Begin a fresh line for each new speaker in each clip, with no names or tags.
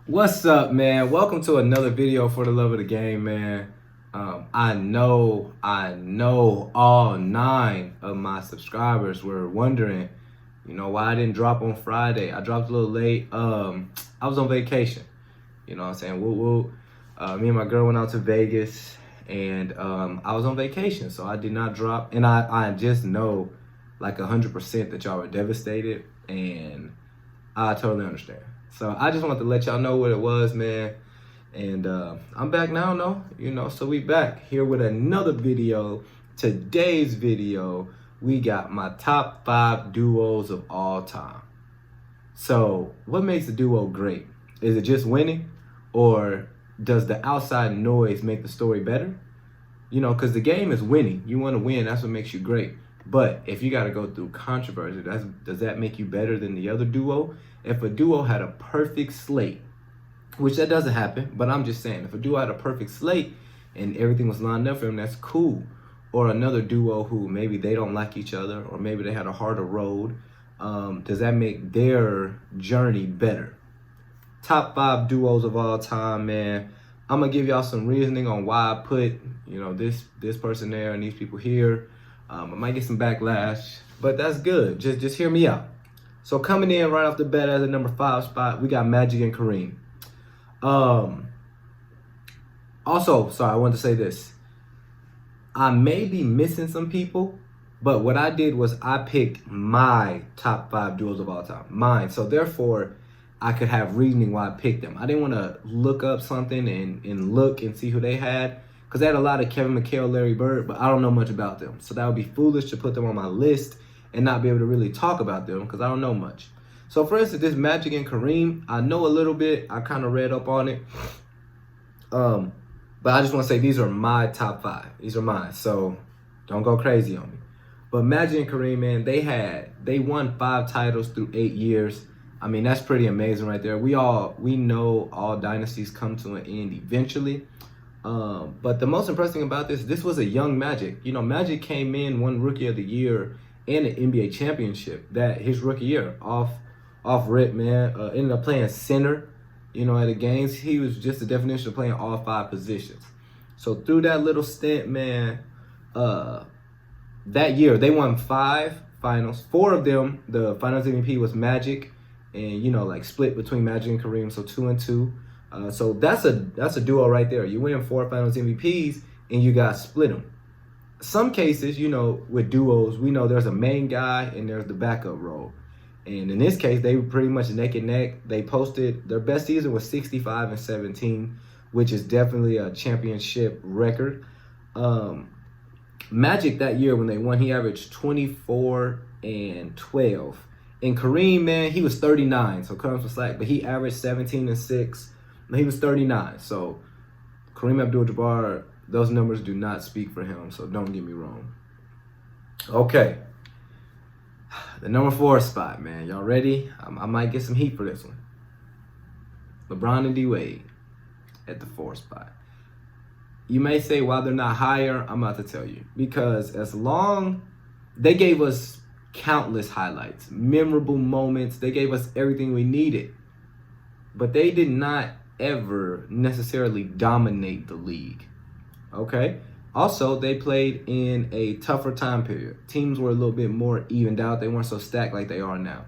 What's up, man? Welcome to another video for the love of the game, man. I know all 9 of my subscribers were wondering, why I didn't drop on Friday. I dropped a little late. I was on vacation. You know what I'm saying? Me and my girl went out to Vegas, and I was on vacation, so I did not drop. And I just know like 100% that y'all were devastated, and I totally understand. So I just wanted to let y'all know what it was, man. And I'm back now, so we back here with another video. Today's video, we got my top 5 duos of all time. So what makes a duo great? Is it just winning? Or does the outside noise make the story better? Because the game is winning. You want to win. That's what makes you great. But if you got to go through controversy, does that make you better than the other duo? If a duo had a perfect slate, which that doesn't happen, but I'm just saying, if a duo had a perfect slate and everything was lined up for them, that's cool. Or another duo who maybe they don't like each other, or maybe they had a harder road, does that make their journey better? Top 5 duos of all time, man. I'm gonna give y'all some reasoning on why I put, this person there and these people here. I might get some backlash, but that's good. Just hear me out. So coming in right off the bat as a number 5 spot, we got Magic and Kareem. Also, sorry, I wanted to say this. I may be missing some people, but what I did was I picked my top 5 duos of all time, mine. So therefore, I could have reasoning why I picked them. I didn't want to look up something and look and see who they had, because they had a lot of Kevin McHale, Larry Bird, but I don't know much about them. So that would be foolish to put them on my list and not be able to really talk about them because I don't know much. So for instance, this Magic and Kareem, I know a little bit. I kind of read up on it. But I just want to say these are my top 5. These are mine. So don't go crazy on me. But Magic and Kareem, man, they won 5 titles through 8 years. I mean, that's pretty amazing right there. We know all dynasties come to an end eventually. But the most impressive thing about this was a young Magic. Magic came in, won Rookie of the Year and an NBA championship that his rookie year off rip, man. Ended up playing center, at the games. He was just the definition of playing all 5 positions. So through that little stint, man, that year they won 5 finals. 4 of them, the finals MVP was Magic, and split between Magic and Kareem, so 2 and 2. So that's a duo right there. You win 4 finals MVPs and you guys split them. Some cases, with duos, we know there's a main guy and there's the backup role. And in this case, they were pretty much neck and neck. They posted their best season was 65 and 17, which is definitely a championship record. Magic that year when they won, he averaged 24 and 12. And Kareem, man, he was 39, so cut him some slack, but he averaged 17 and 6. He was 39, so Kareem Abdul-Jabbar, those numbers do not speak for him, so don't get me wrong. Okay, the number 4 spot, man. Y'all ready? I might get some heat for this one. LeBron and Dewayne at the 4 spot. You may say why they're not higher. I'm about to tell you. Because they gave us countless highlights, memorable moments. They gave us everything we needed. But they did not ever necessarily dominate the league. Okay? Also, they played in a tougher time period. Teams were a little bit more evened out. They weren't so stacked like they are now.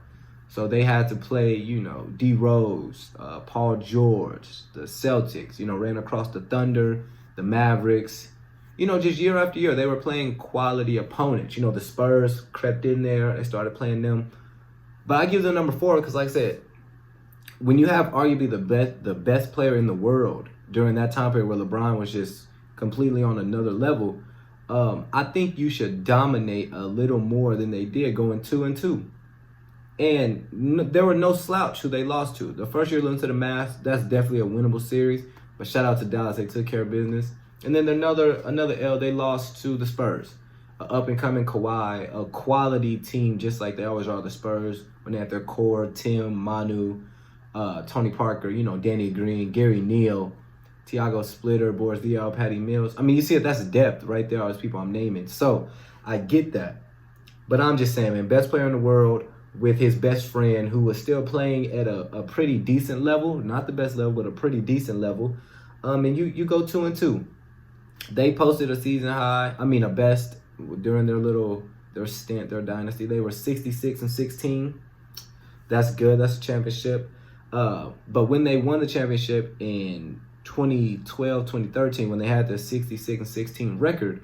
So they had to play, D. Rose, Paul George, the Celtics, ran across the Thunder, the Mavericks. Just year after year, they were playing quality opponents. The Spurs crept in there. They started playing them. But I give them number 4 because, like I said, when you have arguably the best player in the world during that time period where LeBron was just completely on another level, I think you should dominate a little more than they did, going 2 and 2. And there were no slouch who they lost to. The first year losing to the Mavs, that's definitely a winnable series. But shout out to Dallas, they took care of business. And then another L, they lost to the Spurs, an up-and-coming Kawhi, a quality team just like they always are, the Spurs, when they had their core, Tim, Manu, Tony Parker, Danny Green, Gary Neal, Tiago Splitter, Boris Diaw, Patty Mills. I mean, you see it, that's depth right there, all those people I'm naming. So I get that. But I'm just saying, man, best player in the world, with his best friend, who was still playing at a pretty decent level, not the best level, but a pretty decent level. And you go 2-2. They posted a season high, a best during their stint, their dynasty. They were 66-16. That's good. That's a championship. But when they won the championship in 2012, 2013, when they had the 66-16 record,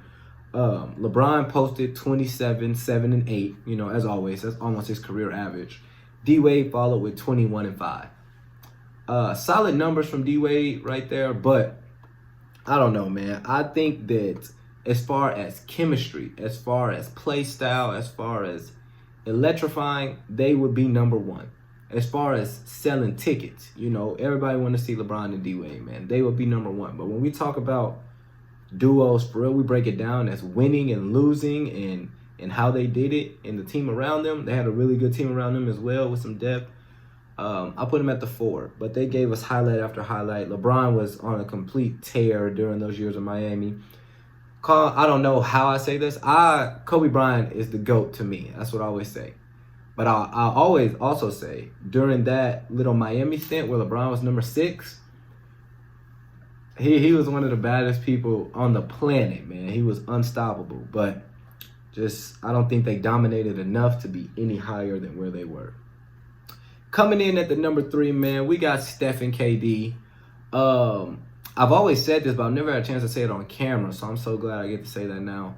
LeBron posted 27, 7, and 8. As always, that's almost his career average. D-Wade followed with 21 and 5. Solid numbers from D-Wade right there, but I don't know, man. I think that as far as chemistry, as far as play style, as far as electrifying, they would be number one. As far as selling tickets, everybody want to see LeBron and D-Wade, man. They would be number one. But when we talk about duos, for real, we break it down as winning and losing and how they did it and the team around them. They had a really good team around them as well with some depth. I put them at the 4, but they gave us highlight after highlight. LeBron was on a complete tear during those years in Miami. I don't know how I say this. Kobe Bryant is the GOAT to me. That's what I always say. But I always also say, during that little Miami stint where LeBron was number 6, he was one of the baddest people on the planet, man. He was unstoppable. But I don't think they dominated enough to be any higher than where they were. Coming in at the number 3, man, we got Steph and KD. I've always said this, but I've never had a chance to say it on camera, so I'm so glad I get to say that now.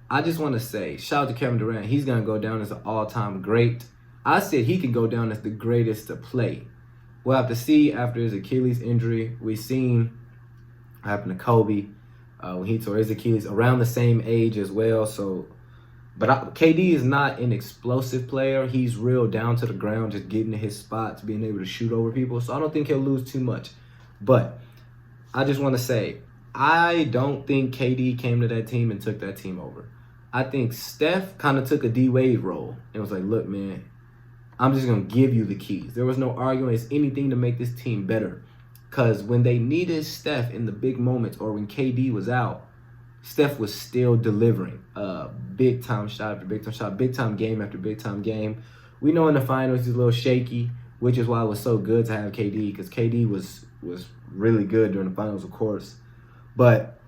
I just want to say, shout out to Kevin Durant. He's going to go down as an all-time great. I said he could go down as the greatest to play. We'll have to see after his Achilles injury. We've seen what happened to Kobe when he tore his Achilles around the same age as well. But KD is not an explosive player. He's real down to the ground, just getting to his spots, being able to shoot over people. So I don't think he'll lose too much. But I just want to say, I don't think KD came to that team and took that team over. I think Steph kind of took a D-Wade role and was like, look, man, I'm just going to give you the keys. There was no arguing. It's anything to make this team better. Because when they needed Steph in the big moments, or when KD was out, Steph was still delivering big-time shot after big-time shot, big-time game after big-time game. We know in the finals he's a little shaky, which is why it was so good to have KD, because KD was really good during the finals, of course. But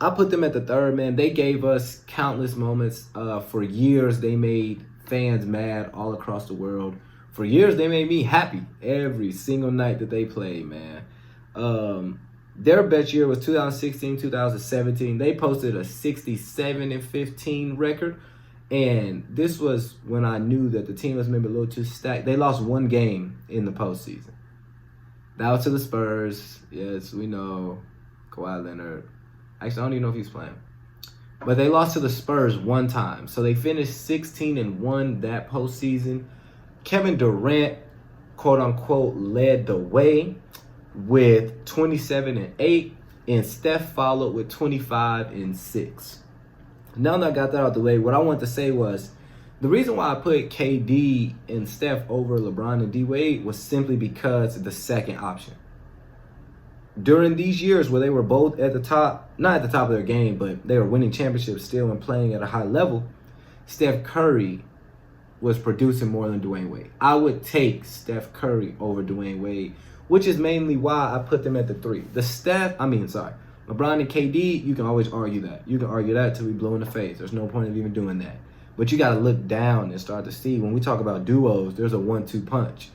I put them at the 3rd, man. They gave us countless moments. For years, they made fans mad all across the world. For years, they made me happy every single night that they played, man. Their best year was 2016, 2017. They posted a 67-15 record. And this was when I knew that the team was maybe a little too stacked. They lost 1 game in the postseason. That was to the Spurs. Yes, we know. Kawhi Leonard. Actually, I don't even know if he's playing. But they lost to the Spurs 1 time. So they finished 16-1 that postseason. Kevin Durant, quote-unquote, led the way with 27-8. And Steph followed with 25-6. Now that I got that out of the way, what I wanted to say was, the reason why I put KD and Steph over LeBron and D-Wade was simply because of the second option. During these years where they were both at the top, not at the top of their game, but they were winning championships still and playing at a high level, Steph Curry was producing more than Dwayne Wade. I would take Steph Curry over Dwayne Wade, which is mainly why I put them at the 3. LeBron and KD, you can always argue that. You can argue that till we blow in the face. There's no point of even doing that. But you got to look down and start to see. When we talk about duos, there's a 1-2 punch.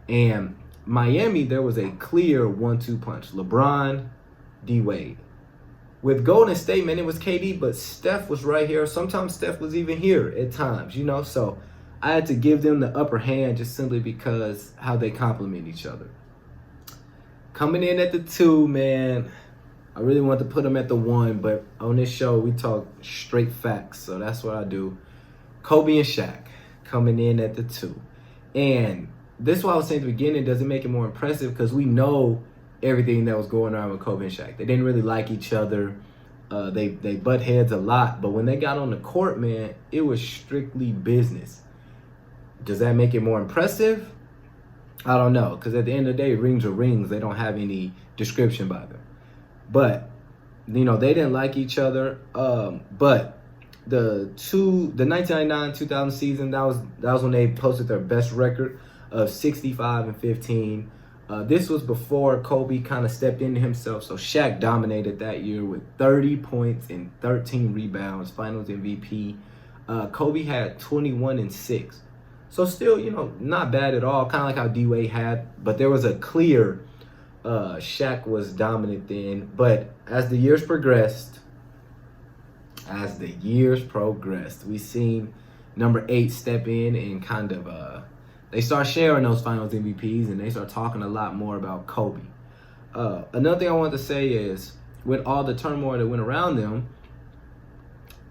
And Miami, there was a clear 1-2 punch. LeBron, D-Wade. With Golden State, man, it was KD, but Steph was right here. Sometimes Steph was even here at times, So I had to give them the upper hand just simply because how they complement each other. Coming in at the 2, man, I really want to put them at the 1, but on this show, we talk straight facts, so that's what I do. Kobe and Shaq coming in at the 2. And this is why I was saying at the beginning, does it make it more impressive? Because we know everything that was going on with Kobe and Shaq. They didn't really like each other. They butt heads a lot. But when they got on the court, man, it was strictly business. Does that make it more impressive? I don't know. Because at the end of the day, rings are rings. They don't have any description by them. But, they didn't like each other. But the 1999-2000 season, that was when they posted their best record of 65-15. This was before Kobe kind of stepped into himself. So Shaq dominated that year with 30 points and 13 rebounds, Finals MVP. Kobe had 21-6. So still, not bad at all. Kind of like how D-Wade had, but there was a clear Shaq was dominant then. But as the years progressed, we seen number 8 step in and kind of they start sharing those Finals MVPs, and they start talking a lot more about Kobe. Another thing I want to say is, with all the turmoil that went around them,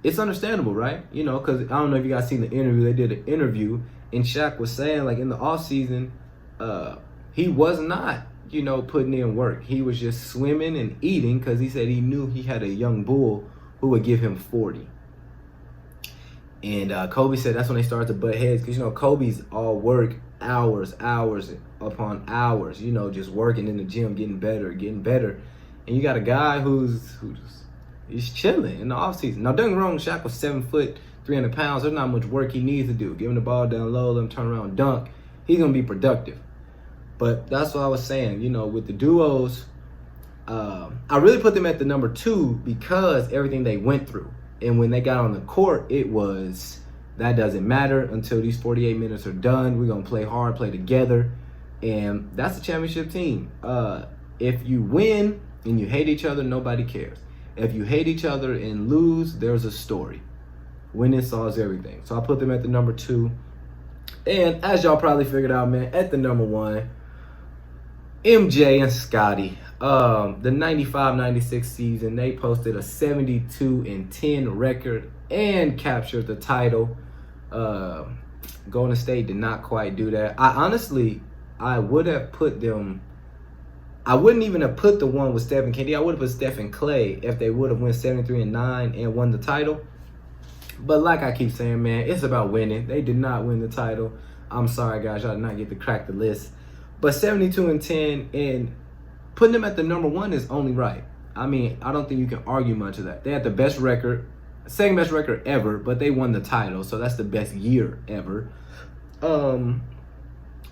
it's understandable, right? Because I don't know if you guys seen the interview. They did an interview, and Shaq was saying, like, in the offseason, he was not, putting in work. He was just swimming and eating because he said he knew he had a young bull who would give him 40. And Kobe said that's when they started to butt heads because, Kobe's all work, hours upon hours, just working in the gym, getting better. And you got a guy who's chilling in the offseason. Now, don't get me wrong, Shaq was 7 foot, 300 pounds. There's not much work he needs to do. Give him the ball down low, let him turn around and dunk. He's going to be productive. But that's what I was saying, with the duos, I really put them at the number 2 because everything they went through. And when they got on the court, it was, that doesn't matter until these 48 minutes are done. We're going to play hard, play together. And that's a championship team. If you win and you hate each other, nobody cares. If you hate each other and lose, there's a story. Winning solves everything. So I put them at the number 2. And as y'all probably figured out, man, at the number 1, MJ and Scottie. The 95-96 season, they posted a 72-10 record and captured the title. Golden State did not quite do that. I would have put them, I wouldn't even have put the one with Steph and KD. I would have put Steph and Clay if they would have went 73-9 and won the title. But like I keep saying, man, it's about winning. They did not win the title. I'm sorry, guys. Y'all did not get to crack the list. But 72-10 and putting them at the number 1 is only right. I mean, I don't think you can argue much of that. They had the best record, second best record ever, but they won the title, so that's the best year ever.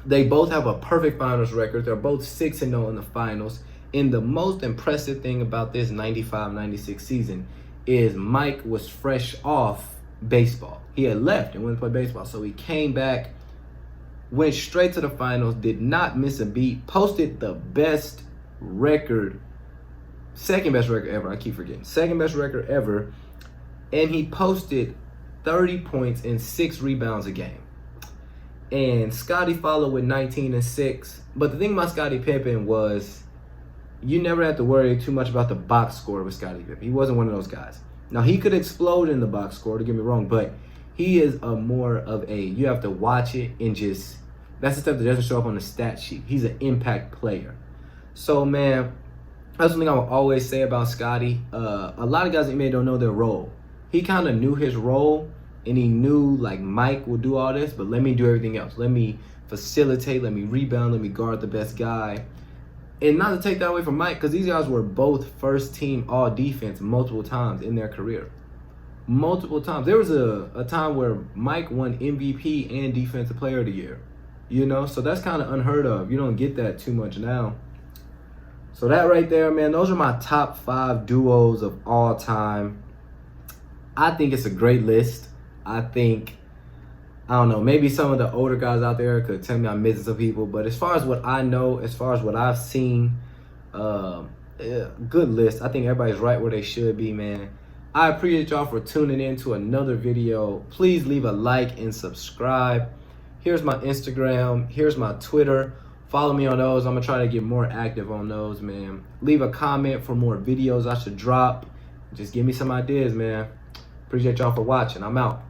They both have a perfect finals record. They're both 6-0 in the finals. And the most impressive thing about this 95-96 season is Mike was fresh off baseball. He had left and went to play baseball, so he came back, went straight to the finals, did not miss a beat, posted the best record, second best record ever. I keep forgetting. Second best record ever. And he posted 30 points and 6 rebounds a game. And Scottie followed with 19-6. But the thing about Scottie Pippen was you never had to worry too much about the box score with Scottie Pippen. He wasn't one of those guys. Now, he could explode in the box score, don't get me wrong, but he is more of a, you have to watch it and just, that's the stuff that doesn't show up on the stat sheet. He's an impact player. So, man, that's one thing I will always say about Scottie. A lot of guys maybe don't know their role. He kind of knew his role, and he knew, like, Mike will do all this, but let me do everything else. Let me facilitate, let me rebound, let me guard the best guy. And not to take that away from Mike, because these guys were both first-team all-defense multiple times in their career. Multiple times. There was a time where Mike won MVP and Defensive Player of the Year. So that's kind of unheard of. You don't get that too much now. So that right there, man, those are my top 5 duos of all time. I think it's a great list. I don't know, maybe some of the older guys out there could tell me I'm missing some people, but as far as what I know, as far as what I've seen, good list. I think everybody's right where they should be, man. I appreciate y'all for tuning in to another video. Please leave a like and subscribe. Here's my Instagram. Here's my Twitter. Follow me on those. I'm going to try to get more active on those, man. Leave a comment for more videos I should drop. Just give me some ideas, man. Appreciate y'all for watching. I'm out.